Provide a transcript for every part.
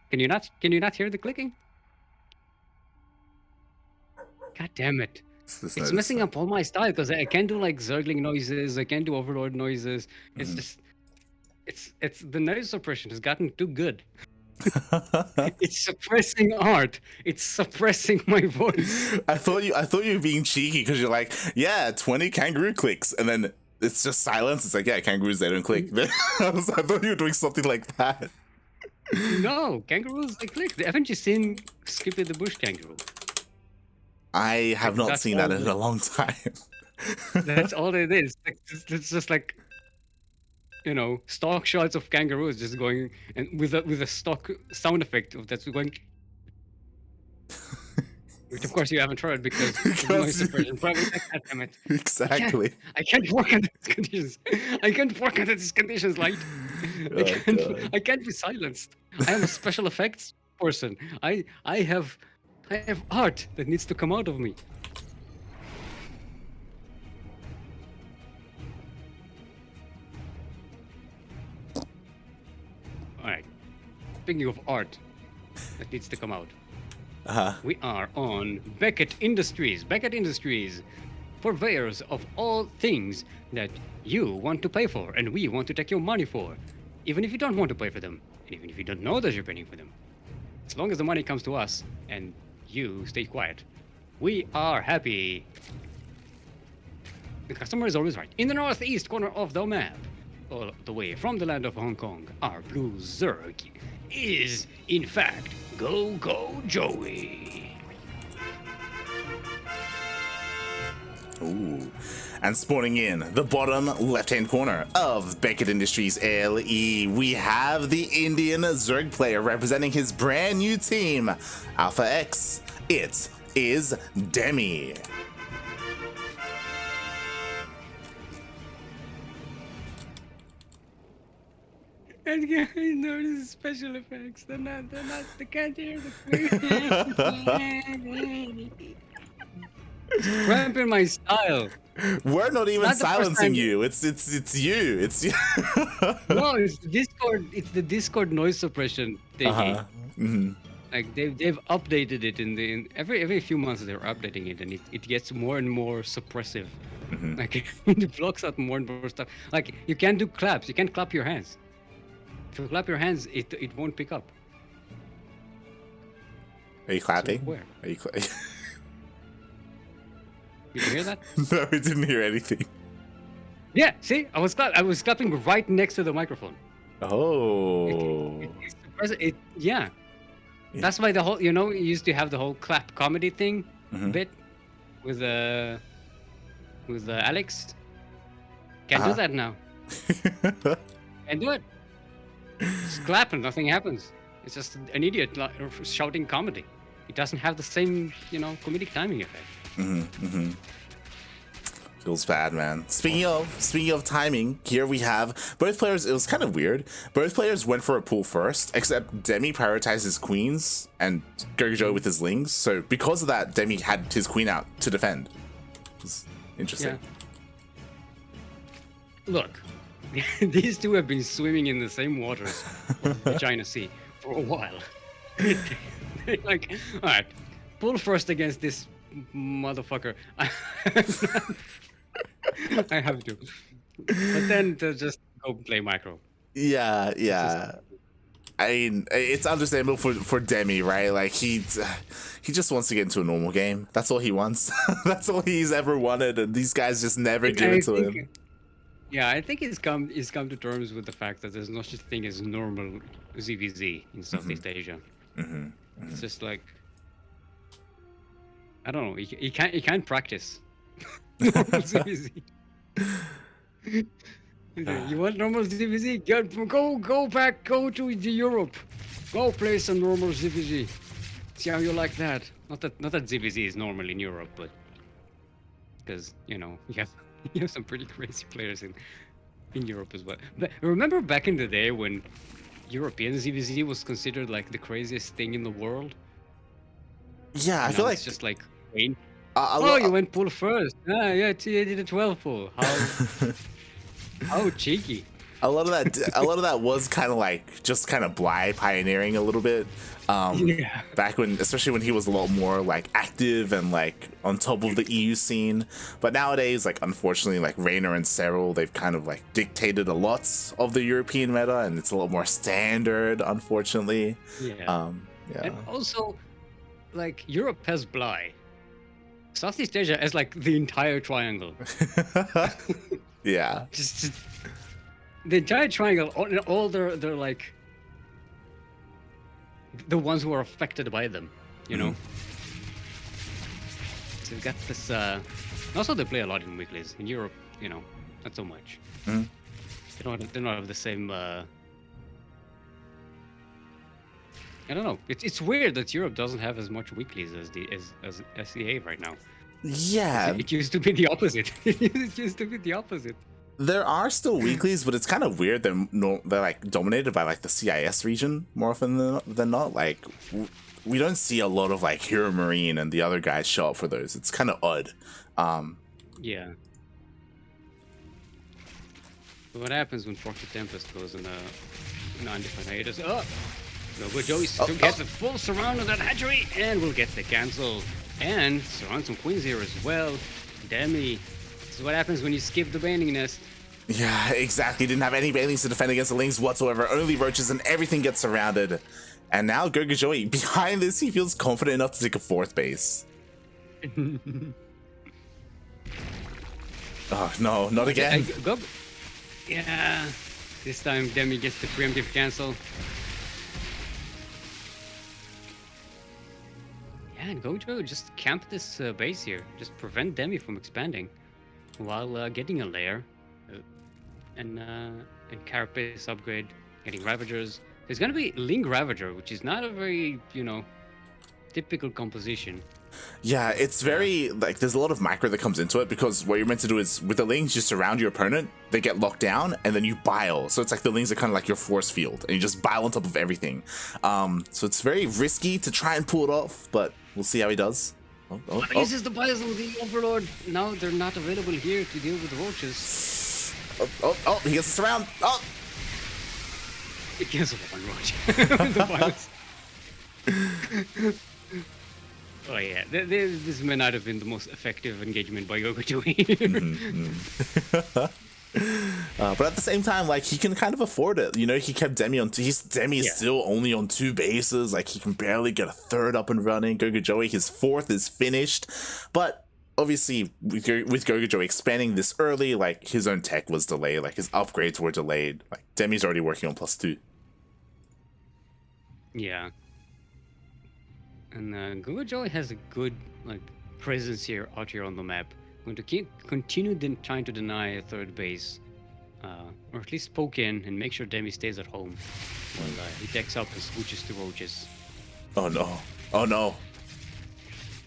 Can you not? Can you not hear the clicking? God damn it! It's messing up all my style because I can't do like zergling noises. I can't do overlord noises. It's just, it's the noise suppression has gotten too good. It's suppressing art. It's suppressing my voice. I thought you were being cheeky because you're like, yeah, 20 kangaroo clicks, and then it's just silence. It's like, yeah, kangaroos, they don't click. I thought you were doing something like that. No, kangaroos they click. Haven't you seen Skippy the Bush kangaroo? I have not seen that in a long time. That's all it is. It's just like, you know, stock shots of kangaroos just going and with a stock sound effect of that's going. Which of course you haven't heard because of noise suppression. Probably, God damn it. Exactly. I can't work under these conditions. I can't work under these conditions, Light. I can't be silenced. I am a special effects person. I have art that needs to come out of me. Alright. Speaking of art that needs to come out. We are on Beckett Industries. Beckett Industries, purveyors of all things that you want to pay for and we want to take your money for. Even if you don't want to pay for them, and even if you don't know that you're paying for them. As long as the money comes to us and you stay quiet, we are happy. The customer is always right. In the northeast corner of the map, all the way from the land of Hong Kong, our blue Zerg is, in fact, GogojOey. Ooh. And spawning in the bottom left-hand corner of Beckett Industries LE, we have the Indian Zerg player representing his brand new team, Alpha X. It is Demi. And guys, notice special effects. They're not, they can't hear the cramping my style. We're not even silencing you. It's you. It's you. No, it's the Discord noise suppression thingy. Like they've updated it in every few months they're updating it, and it gets more and more suppressive. Like it blocks out more and more stuff. Like you can't do claps. You can't clap your hands. If you clap your hands, it won't pick up. Are you clapping? So where? Are you? Did you hear that? No, we didn't hear anything. Yeah, see, I was clapping right next to the microphone. Oh. Yeah. That's why the whole, you know, you used to have the whole clap comedy thing bit with Alex. Can't do that now. Can't do it. Just clap and nothing happens. It's just an idiot shouting comedy. It doesn't have the same, you know, comedic timing effect. Feels bad, man. Speaking of timing, here we have both players. It was kind of weird. Both players went for a pull first, except Demi prioritized his queens and GogojOey with his lings. So because of that, Demi had his queen out to defend. It was interesting. Yeah. Look, these two have been swimming in the same waters of the China Sea for a while. They're like, all right, pull first against this motherfucker. I have to. But then to just go play micro. Yeah. I mean, it's understandable for Demi, right? Like he just wants to get into a normal game. That's all he wants. That's all he's ever wanted, and these guys just never give it to him. Yeah, I think he's come to terms with the fact that there's no such thing as normal ZvZ in Southeast Asia. It's just like, I don't know. He can't practice normal ZvZ. You want normal ZvZ? Go to Europe. Go play some normal ZvZ. See how you like that. Not that ZvZ is normal in Europe, but because you know you have some pretty crazy players in Europe as well. But remember back in the day when European ZvZ was considered like the craziest thing in the world? Yeah, I feel like it's just like Wayne. You went pull first. Yeah, you did a 12 pull. How cheeky. a lot of that was kind of like just kind of Bly pioneering a little bit. Yeah. Back when, especially when he was a lot more like active and like on top of the EU scene. But nowadays, like unfortunately, like Reina and Cyril, they've kind of like dictated a lot of the European meta, and it's a lot more standard, unfortunately. Yeah. Yeah. And also, like, Europe has Bly. Southeast Asia has like the entire triangle. Yeah. Just the entire triangle, all their like the ones who are affected by them, you know. So we've got this. Also, they play a lot in weeklies. In Europe, you know, not so much. Mhm. They don't have the same. I don't know. It's weird that Europe doesn't have as much weeklies as as SEA right now. Yeah. It used to be the opposite. It used to be the opposite. There are still weeklies, but it's kind of weird. They're like dominated by like the CIS region more often than not. Like we don't see a lot of like Hero Marine and the other guys show up for those. It's kind of odd. Yeah. But what happens when Proxy Tempest goes in a non-defined hiatus? Oh! GogojOey still gets a full surround of that hatchery, and we'll get the cancel. And surround some queens here as well. Demi. This is what happens when you skip the banding nest. Yeah, exactly. Didn't have any banelings to defend against the Lings whatsoever. Only roaches, and everything gets surrounded. And now GogojOey, behind this, he feels confident enough to take a 4th base. Oh no, not again. Yeah. This time Demi gets the preemptive cancel. Yeah, and GogojOey just camp this base here. Just prevent Demi from expanding while getting a lair. And Carapace upgrade, getting Ravagers. There's gonna be Ling Ravager, which is not a very, you know, typical composition. Yeah, it's very like there's a lot of micro that comes into it, because what you're meant to do is with the Lings, you surround your opponent, they get locked down, and then you bile. So it's like the Lings are kind of like your force field, and you just bile on top of everything. So it's very risky to try and pull it off, but we'll see how he does. He uses the biles on the Overlord. Now they're not available here to deal with the roaches. He gets us around. Oh, He kills one roach with the biles. Oh yeah, this may not have been the most effective engagement by GogojOey. But at the same time, like he can kind of afford it. You know, he kept Demi on. Demi is still only on 2 bases. Like he can barely get a 3rd up and running. GogojOey, his 4th is finished, but obviously with GogojOey expanding this early, like his own tech was delayed. Like his upgrades were delayed. Like Demi's already working on +2. Yeah. And GogojOey has a good like presence here out here on the map. Going to continue trying to deny a 3rd base, or at least poke in and make sure Demi stays at home while he decks up and switches to roaches. Oh no! Oh no!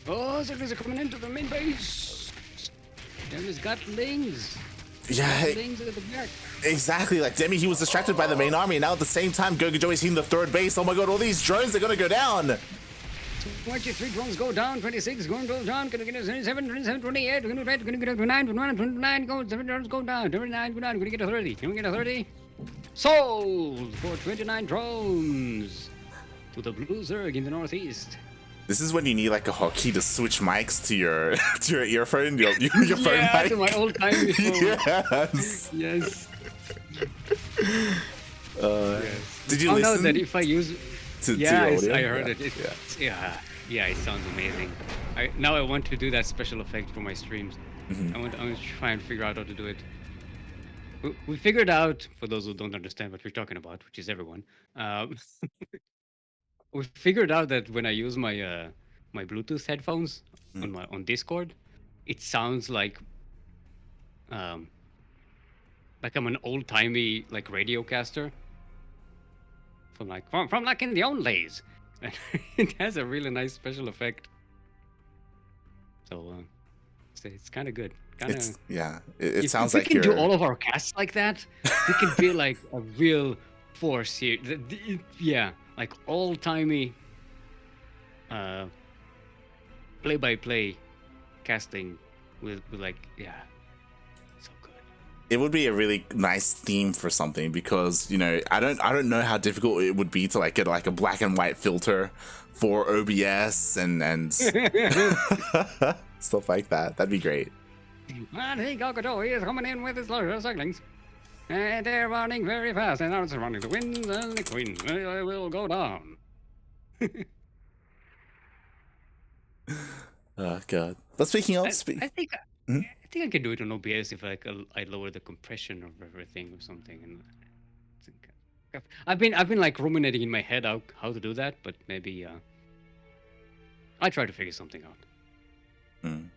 Oh, Zerglings are coming into the main base. Demi's got Lings. Yeah, Lings at the back. exactly. Like Demi, he was distracted by the main army, and now at the same time, GogojOey's hitting the 3rd base. Oh my god! All these drones are gonna go down. 23 drones go down, 26 going down, gonna get 27, 27, 28, gonna get 29, 29, 29, go, 7 drones go down, 29 go down, gonna get a 30. Can we get a 30? Sold for 29 drones to the Blue Zerg in the northeast. This is when you need like a hotkey to switch mics to your earphone, your phone Yeah, mic. to my old time phone. Yes. Yes. Did you Oh listen? no, that if I use to yeah, your audio? I heard it. Yeah, it sounds amazing. Now I want to do that special effect for my streams. I want to try and figure out how to do it. We figured out, for those who don't understand what we're talking about, which is everyone, we figured out that when I use my my Bluetooth headphones on Discord, it sounds like I'm an old timey like radio caster. From like in the old days. And it has a really nice special effect. So it's kind of good. It sounds like we can you're. do all of our casts like that. We can be like a real force here. Yeah, like old timey play-by-play casting with like so good. it would be a really nice theme for something, because, you know, I don't know how difficult it would be to like get like a black and white filter for OBS and stuff like that. That'd be great. And hey, GogojOey is coming in with his Ducklings. And they're running very fast, and now it's running the winds and the queen will go down. Oh god. But speaking of, I think I can do it on OBS if like I lower the compression of everything or something. And I've been like ruminating in my head how to do that, but maybe I try to figure something out. I'm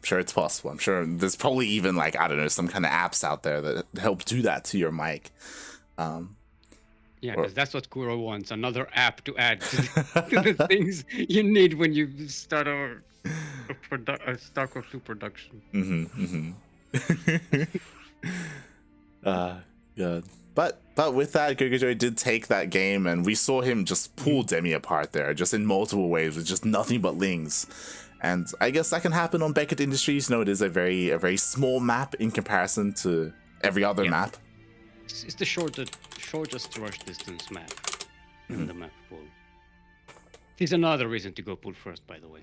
sure it's possible. I'm sure there's probably even like, I don't know, some kind of apps out there that help do that to your mic. Yeah, because that's what Kuro wants, another app to add to the things you need when you start a StarCraft 2 production. Yeah. But with that, GogojOey did take that game, and we saw him just pull Demi apart there, just in multiple ways, with just nothing but lings. And I guess that can happen on Beckett Industries. You know, it is a very small map in comparison to every other map. It's the shortest rush distance map in the map pool. It's another reason to go pool first, by the way.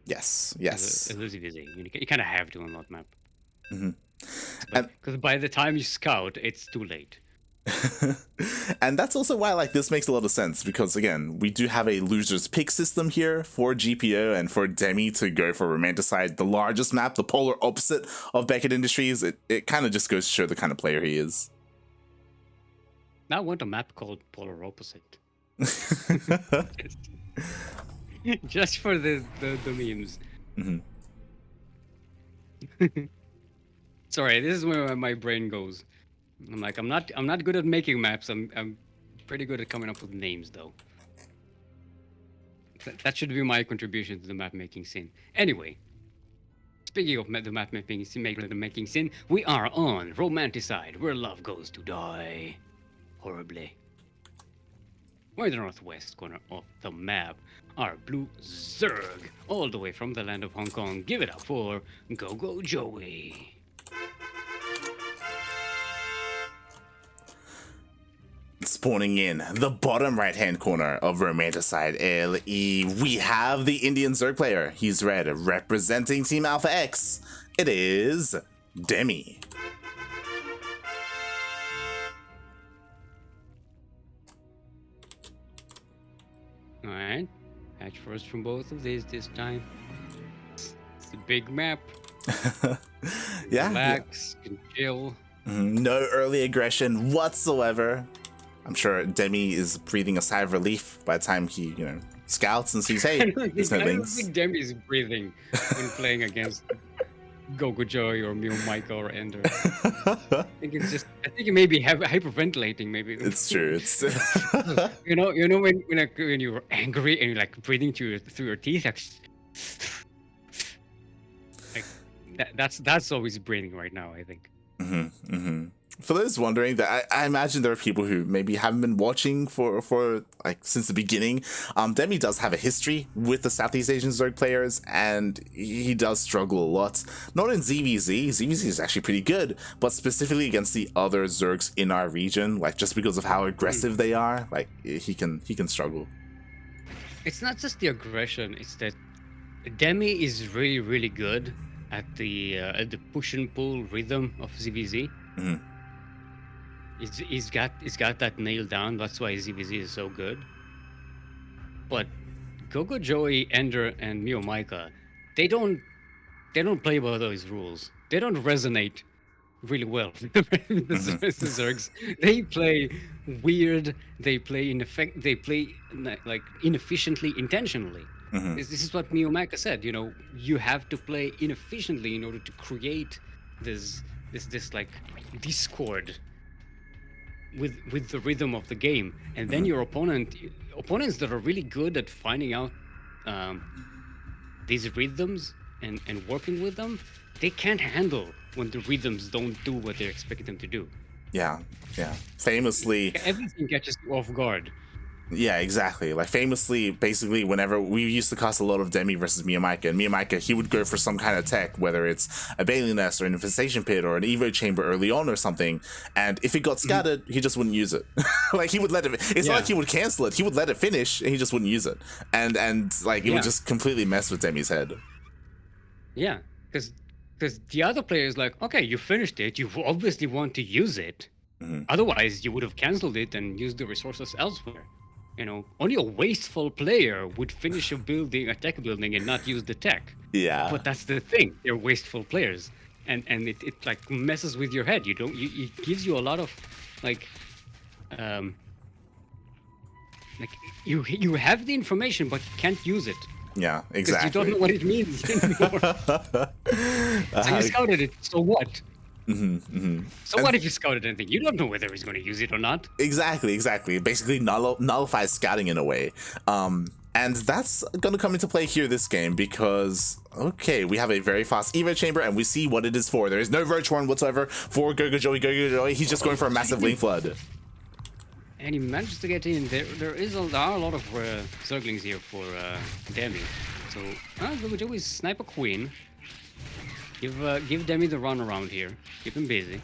Yes. As a ZvZ. You kind of have to on that map. Because by the time you scout, it's too late. And that's also why like this makes a lot of sense, because again, we do have a loser's pick system here for GPO, and for Demi to go for Romanticide, the largest map, the polar opposite of Beckett Industries, it kind of just goes to show the kind of player he is. Now I want a map called Polar Opposite. Just for the memes. Sorry, this is where my brain goes. I'm like, I'm not good at making maps. I'm pretty good at coming up with names, though. That should be my contribution to the map making scene. Anyway, speaking of the map making scene, we are on Romanticide, where love goes to die horribly. We're in the northwest corner of the map. Our blue Zerg, all the way from the land of Hong Kong. Give it up for GogojOey. Spawning in the bottom right hand corner of Romanticide LE, we have the Indian Zerg player. He's red, representing Team Alpha X. It is Demi. Alright, hatch first from both of these this time. It's a big map. Yeah. Relax, can chill. No early aggression whatsoever. I'm sure Demi is breathing a sigh of relief by the time he, you know, scouts and sees, hey, there's no I don't links. think Demi's breathing when playing against GogojOey or Mio-Micah or Ender. I think he may be hyperventilating. Maybe It's true. It's you know when you're angry and you're like breathing through your teeth, like that's always breathing right now, I think. For those wondering, that I imagine there are people who maybe haven't been watching for like since the beginning. Demi does have a history with the Southeast Asian Zerg players, and he does struggle a lot. Not in ZvZ. ZvZ is actually pretty good, but specifically against the other Zergs in our region, like just because of how aggressive they are, like he can struggle. It's not just the aggression; it's that Demi is really good at the push and pull rhythm of ZvZ. He's got that nailed down. That's why ZvZ is so good. But GogojOey, Ender, and Mio-Micah, they don't play by those rules. They don't resonate really well with the Zergs. They play weird. They play like inefficiently, intentionally. This is what Mio-Micah said. You know, you have to play inefficiently in order to create this like discord with the rhythm of the game, and then your opponents that are really good at finding out these rhythms and working with them, they can't handle when the rhythms don't do what they're expected them to do. Yeah. Famously, Everything catches you off guard. Yeah, exactly. Like famously, basically, whenever we used to cast a lot of Demi versus Miyamika, and Miyamika, he would go for some kind of tech, whether it's a Bailey Nest or an Infestation Pit or an Evo Chamber early on or something, and if it got scattered, he just wouldn't use it. Like he would let it. It's not like he would cancel it. He would let it finish, and he just wouldn't use it. And like it would just completely mess with Demi's head. Yeah, because the other player is like, okay, you finished it. You obviously want to use it. Otherwise, you would have canceled it and used the resources elsewhere. You know, only a wasteful player would finish a building, a tech building, and not use the tech. Yeah. But that's the thing; they're wasteful players, and it like messes with your head. It gives you a lot of like you have the information, but you can't use it. Yeah, Because exactly. you don't know what it means anymore. So you scouted it. So what? So what if you scouted anything? You don't know whether he's going to use it or not. Exactly. It basically nullifies scouting in a way. And that's going to come into play here this game because, okay, we have a very fast Evo Chamber and we see what it is for. There is no Roach Horn whatsoever for GogojOey. He's just going for a massive Link Flood. And he managed to get in. There are a lot of Zerglings here for Demi. So GogojOey sniper queen. Give Demi the run around here. Keep him busy.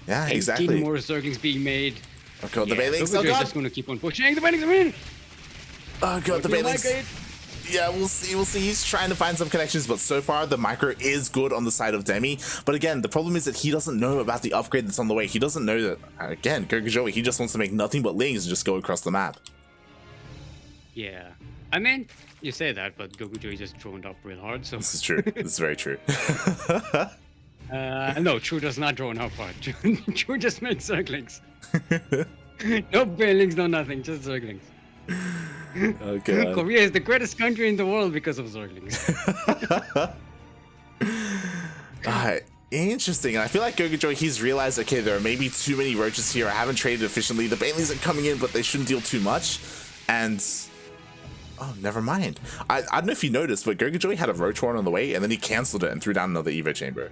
Yeah, 18 exactly. more Zerglings being made. Oh god, the Bailings. Oh GogojOey is god. just going to keep on pushing. The Bailings are in. Oh god, the Bailings. Yeah, we'll see. He's trying to find some connections, but so far the micro is good on the side of Demi. But again, the problem is that he doesn't know about the upgrade that's on the way. He doesn't know that, again, GogojOey, he just wants to make nothing but lings and just go across the map. Yeah. I mean, you say that, but GogojOey just droned up real hard, so... This is true. This is very true. No, True does not drone up hard. True just makes Zerglings. No Bailings, no nothing, just Zerglings. Okay. Korea is the greatest country in the world because of Zerglings. Interesting. And I feel like GogojOey, he's realized, okay, there are maybe too many roaches here. I haven't traded efficiently. The Bailings are coming in, but they shouldn't deal too much. And... oh, never mind. I don't know if you noticed, but GogojOey had a Roach Horn on the way, and then he canceled it and threw down another Evo Chamber.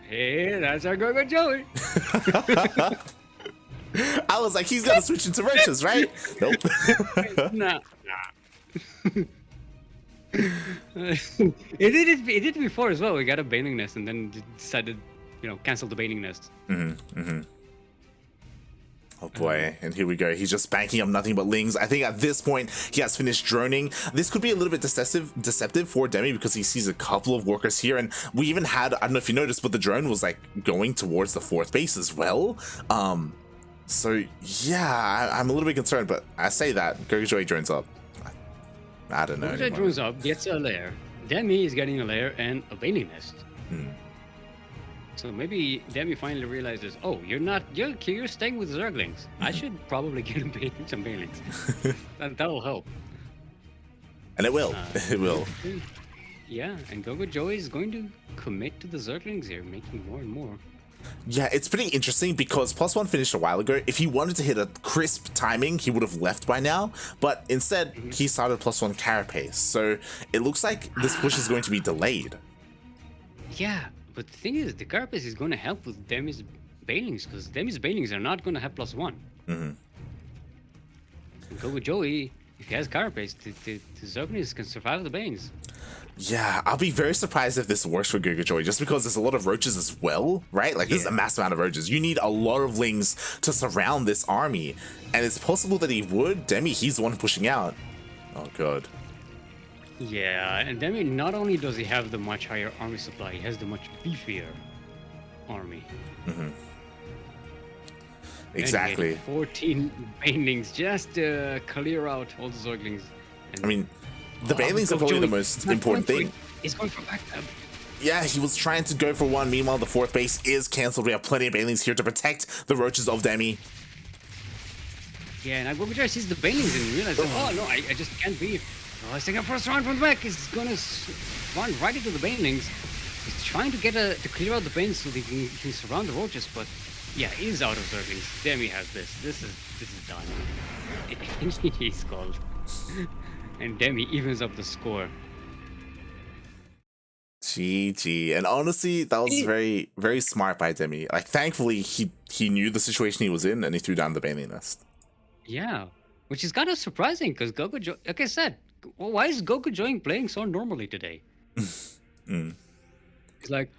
Hey, that's our GogojOey. I was like, he's gonna switch into roaches, right? Nope. Nah. It did it before as well. We got a Bailing Nest and then decided, cancel the Bailing Nest. Oh boy, and here we go. He's just banking up nothing but lings. I think at this point, he has finished droning. This could be a little bit deceptive for Demi because he sees a couple of workers here. And we even had, I don't know if you noticed, but the drone was like going towards the 4th base as well. So yeah, I'm a little bit concerned, but I say that GogojOey drones up. I don't know. GogojOey drones up, gets a lair. Demi is getting a lair and a Bailing Nest. So maybe Demi finally realizes, oh, you're staying with Zerglings. I should probably get some Bailings. That'll help. And it will. It will. Yeah, and GogojOey is going to commit to the Zerglings here, making more and more. Yeah, it's pretty interesting because +1 finished a while ago. If he wanted to hit a crisp timing, he would have left by now. But instead, he started +1 Carapace. So it looks like this push is going to be delayed. Yeah, but the thing is, the Carapace is going to help with Demi's Bailings because Demi's Bailings are not going to have +1. GogojOey, if he has Carapace, the Zerglings can survive the Bailings. Yeah, I'll be very surprised if this works for GogojOey, just because there's a lot of roaches as well, right? Like, there's a massive amount of roaches. You need a lot of lings to surround this army, and it's possible that he would. Demi, he's the one pushing out. Oh, God. Yeah, and Demi, not only does he have the much higher army supply, he has the much beefier army. Exactly. And 14 Bailings just to clear out all the Zerglings. I mean, the Bailings are probably the most important thing. He's going for backstab. Yeah, he was trying to go for one. Meanwhile, the 4th base is cancelled. We have plenty of Bailings here to protect the roaches of Demi. Yeah, and GogojOey sees the Bailings and realizes, oh no, I just can't be. Oh, he's taking a first round from the back. He's gonna run right into the Bailings. He's trying to get to clear out the Bailings so they can surround the roaches, but yeah, he's out of Zerglings. Demi has this. This is done. He's called. And Demi evens up the score. GG. And honestly, that was very, very smart by Demi. Like, thankfully, he knew the situation he was in, and he threw down the Bailey nest. Yeah, which is kind of surprising because GogojOey, like I said, why is GogojOey playing so normally today? He's like,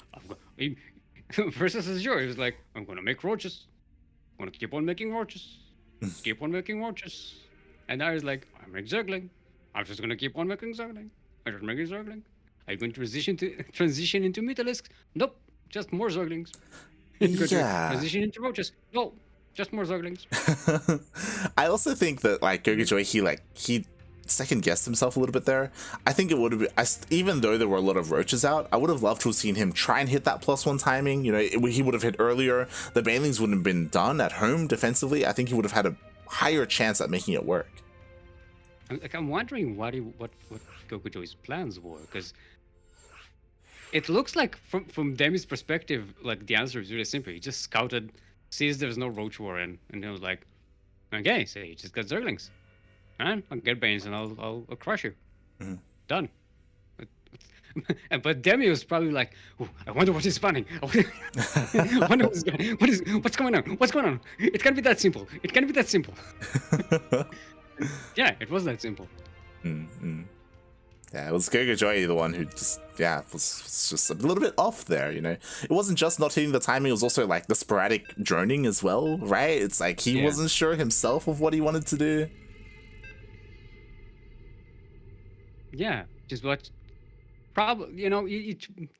versus Azure, he was like, I'm gonna make roaches. I'm gonna keep on making roaches. Keep on making roaches. And now he's like, I make Zergling. I'm just gonna keep on making Zergling. I'm just making Zergling. Are you going to transition into Mutalisks? Nope, just more Zerglings. Yeah. Transition into roaches? No, just more Zerglings. I also think that like GogojOey, he second guessed himself a little bit there. I think it would have been, even though there were a lot of roaches out, I would have loved to have seen him try and hit that +1 timing. You know, he would have hit earlier. The Banelings wouldn't have been done at home defensively. I think he would have had a higher chance at making it work. I'm wondering what GogojOey's plans were, because it looks like from Demi's perspective, like the answer is really simple. He just scouted, sees there's no roach war in, and he was like, okay, so he just got Zerglings. And I'll get Banes and I'll crush you. Done. But Demi was probably like, I wonder what is spawning. I wonder what's going on? What's going on? It can't be that simple. It can't be that simple. Yeah, it was that simple. Yeah, it was GogojOey the one who just, was just a little bit off there, you know? It wasn't just not hitting the timing, it was also like the sporadic droning as well, right? It's like he wasn't sure himself of what he wanted to do. Yeah, just what, probably, you know,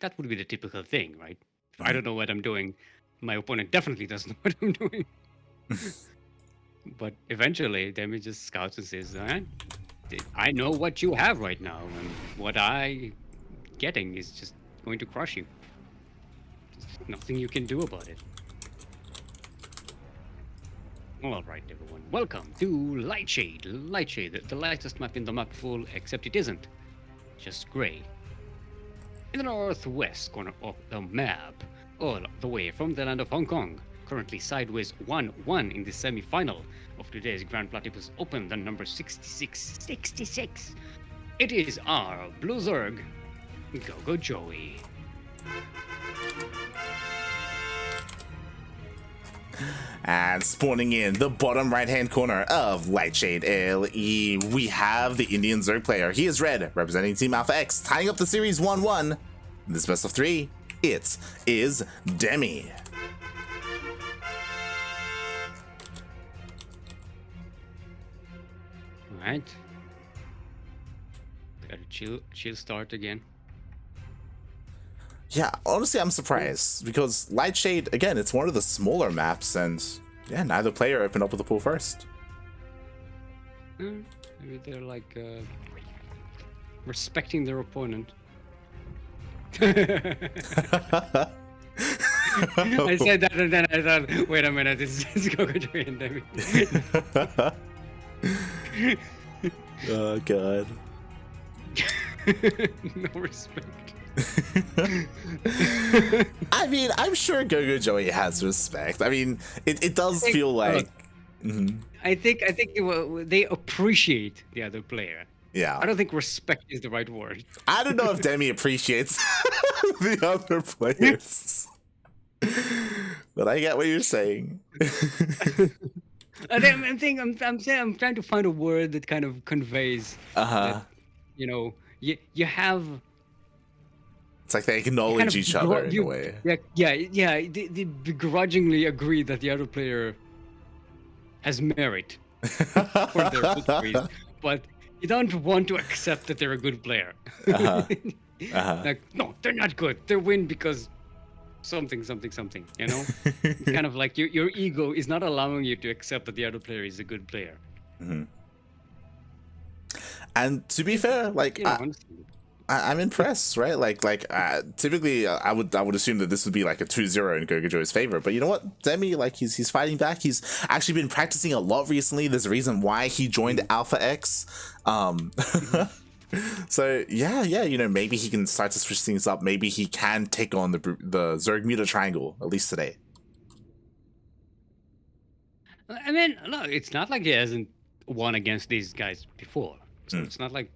that would be the typical thing, right? If I don't know what I'm doing, my opponent definitely doesn't know what I'm doing. But eventually, Demi just scouts and says, I know what you have right now, and what I getting is just going to crush you. There's nothing you can do about it. All right, everyone. Welcome to Lightshade. Lightshade, the lightest map in the map pool, except it isn't. Just gray. In the northwest corner of the map, all the way from the land of Hong Kong, currently sideways 1-1 in the semi-final of today's Grand Platypus Open, the number 66. 66! It is our Blue Zerg, GogojOey. And spawning in the bottom right-hand corner of Lightshade LE, we have the Indian Zerg player. He is red, representing Team Alpha X, tying up the series 1-1. In this best of 3, it is Demi. Alright. Got a chill start again. Yeah, honestly, I'm surprised because Lightshade, again, it's one of the smaller maps, and yeah, neither player opened up with the pool first. Maybe they're like respecting their opponent. I said that and then I thought, wait a minute, this is GogojOey and Demi. Oh god. No respect. I mean, I'm sure GogojOey has respect. I mean, it does feel like. I think they appreciate the other player. Yeah. I don't think respect is the right word. I don't know if Demi appreciates the other players, but I get what you're saying. I'm trying to find a word that kind of conveys that, you know, you have. It's like they acknowledge each other in a way. Yeah. They begrudgingly agree that the other player has merit for their victories, but you don't want to accept that they're a good player. Like, no, they're not good. They win because something. You know, it's kind of like your ego is not allowing you to accept that the other player is a good player. And to be fair, like. I'm impressed, right? Typically, I would assume that this would be like a 2-0 in GogojOey's favor, but you know what, Demi, like he's fighting back. He's actually been practicing a lot recently. There's a reason why he joined Alpha X. So yeah, you know, maybe he can start to switch things up. Maybe he can take on the Zerg Muta Triangle at least today. I mean, look, it's not like he hasn't won against these guys before, so it's not like,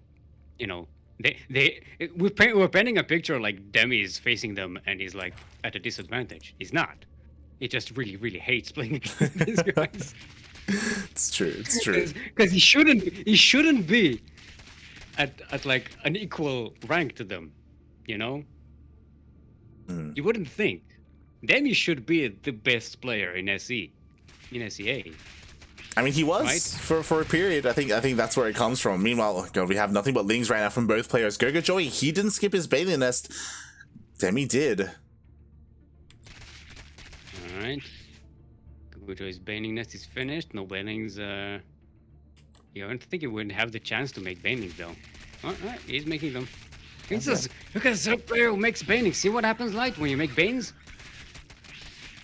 you know, We're painting a picture like Demi is facing them and he's like at a disadvantage. He's not. He just really, really hates playing against these guys. It's true. It's true. Because he shouldn't be at like an equal rank to them, you know? You wouldn't think. Demi should be the best player in SE, in SEA. I mean, he was Right? for a period. I think that's where it comes from. Meanwhile, God, we have nothing but lings right now from both players. GogojOey, he didn't skip his bailing nest. Demi did. All right. GogojOey's baning nest is finished. No banings. You don't think he wouldn't have the chance to make banings though. All right, he's making them. Look at this player who makes banings. See what happens, Light, when you make banes?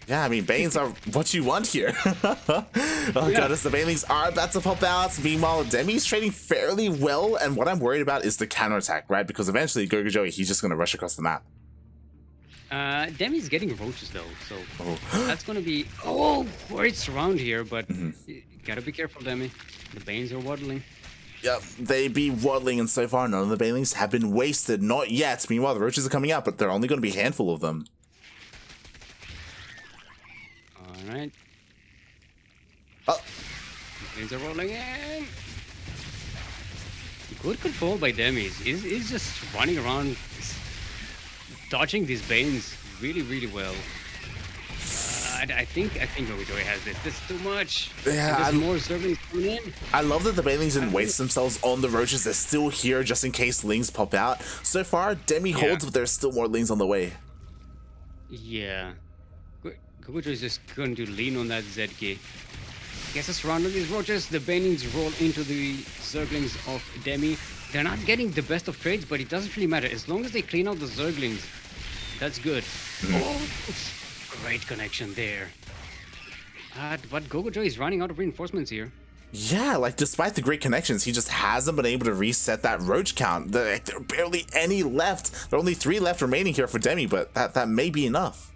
Yeah, I mean, banes are what you want here. God, as the banelings are about to pop out. Meanwhile, Demi's trading fairly well, and what I'm worried about is the counterattack, right? Because eventually, GogojOey, he's just going to rush across the map. Demi's getting roaches though, so Oh. that's gonna be great surround here, but you gotta be careful, Demi. The banes are waddling. Yep, they be waddling, and so far, none of the banelings have been wasted. Not yet. Meanwhile, the roaches are coming out, but they're only going to be a handful of them. All right. Oh. Banes are rolling in. Good control by Demi. He's just running around, dodging these banes really, really well. I think GogojOey has this. This is too much. Yeah, There's more servings coming in. I love that the banelings didn't waste themselves on the roaches. They're still here just in case lings pop out. So far, Demi holds, but there's still more lings on the way. Yeah. GogojOey is just going to lean on that Z key. Gets us surrounded these roaches. The banings roll into the zerglings of Demi. They're not getting the best of trades, but it doesn't really matter. As long as they clean out the zerglings, that's good. Oh, great connection there. But GogojOey is running out of reinforcements here. Yeah, like despite the great connections, he just hasn't been able to reset that roach count. There are barely any left. There are only 3 left remaining here for Demi, but that may be enough.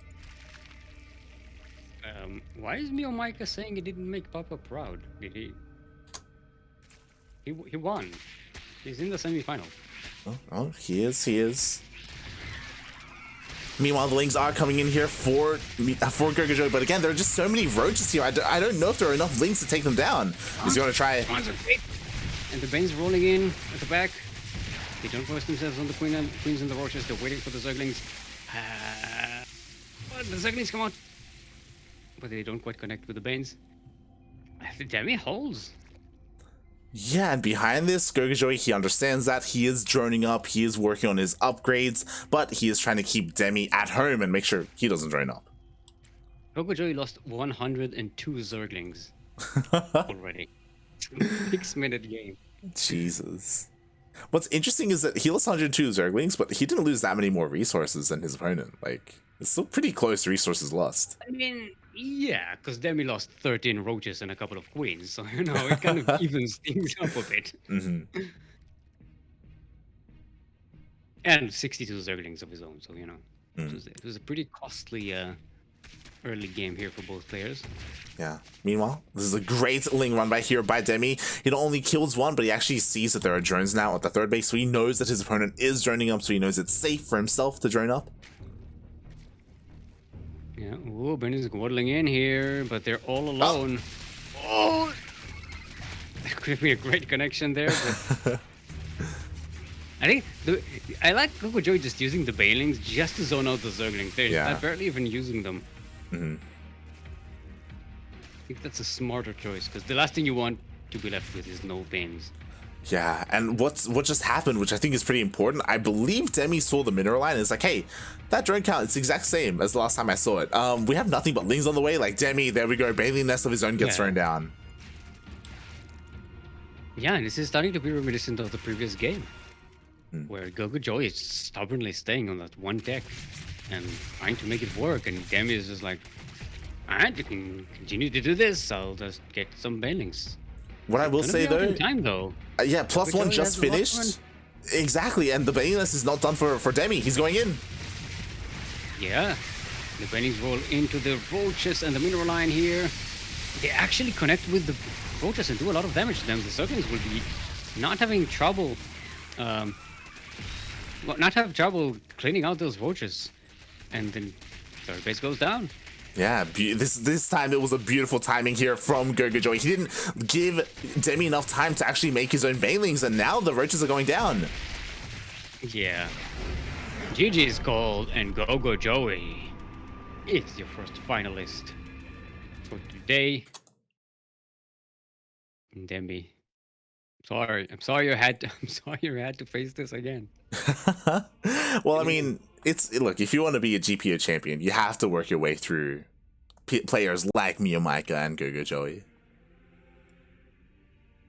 Why is Mio Micah saying he didn't make Papa proud? Did he? He won. He's in the semi-final. Oh, he is. Meanwhile, the lings are coming in here for GogojOey, but again, there are just so many roaches here. I don't know if there are enough lings to take them down. He's going to try. And the Bane's rolling in at the back. They don't force themselves on the queens and the roaches. They're waiting for the zerglings. The zerglings come out, but they don't quite connect with the Banes. The Demi holds. Yeah, and behind this, GogojOey, he understands that. He is droning up, he is working on his upgrades, but he is trying to keep Demi at home and make sure he doesn't drone up. GogojOey lost 102 zerglings already. 6-minute game. Jesus. What's interesting is that he lost 102 zerglings, but he didn't lose that many more resources than his opponent. Like, it's still pretty close to resources lost. I mean, yeah, because Demi lost 13 roaches and a couple of queens, so, you know, it kind of evens things up a bit. And 62 zerglings of his own, so, you know, it was a pretty costly early game here for both players. Yeah. Meanwhile, this is a great ling run by here by Demi. He not only kills one, but he actually sees that there are drones now at the third base, so he knows that his opponent is droning up, so he knows it's safe for himself to drone up. Yeah, ooh, Ben is waddling in here, but they're all alone. Oh! That could have been a great connection there, but... I think I like GogojOey just using the Banelings just to zone out the Zerglings. They're not barely even using them. I think that's a smarter choice, because the last thing you want to be left with is no Banes. Yeah, and what just happened, which I think is pretty important, I believe Demi saw the mineral line and it's like, hey, that drone count, it's the exact same as the last time I saw it. We have nothing but lings on the way, like Demi, there we go, Bailey Nest of his own gets thrown down. Yeah, and this is starting to be reminiscent of the previous game, where GogojOey is stubbornly staying on that one deck and trying to make it work, and Demi is just like, alright, you can continue to do this, I'll just get some Banelings. What I will say though, yeah, +1 just finished. Exactly, and the Banelings is not done for Demi. He's going in. Yeah, the Banelings roll into the roaches and the mineral line here. They actually connect with the roaches and do a lot of damage to them. The Zerglings will be not having trouble not have trouble cleaning out those roaches, and then third base goes down. Yeah, this time it was a beautiful timing here from GogojOey. He didn't give Demi enough time to actually make his own banelings, and now the roaches are going down. Yeah. GG's called, and GogojOey is your first finalist for today. Demi, I'm sorry you had to face this again. Well, I mean, look, if you want to be a GPO champion, you have to work your way through players like Miyamika and GogojOey.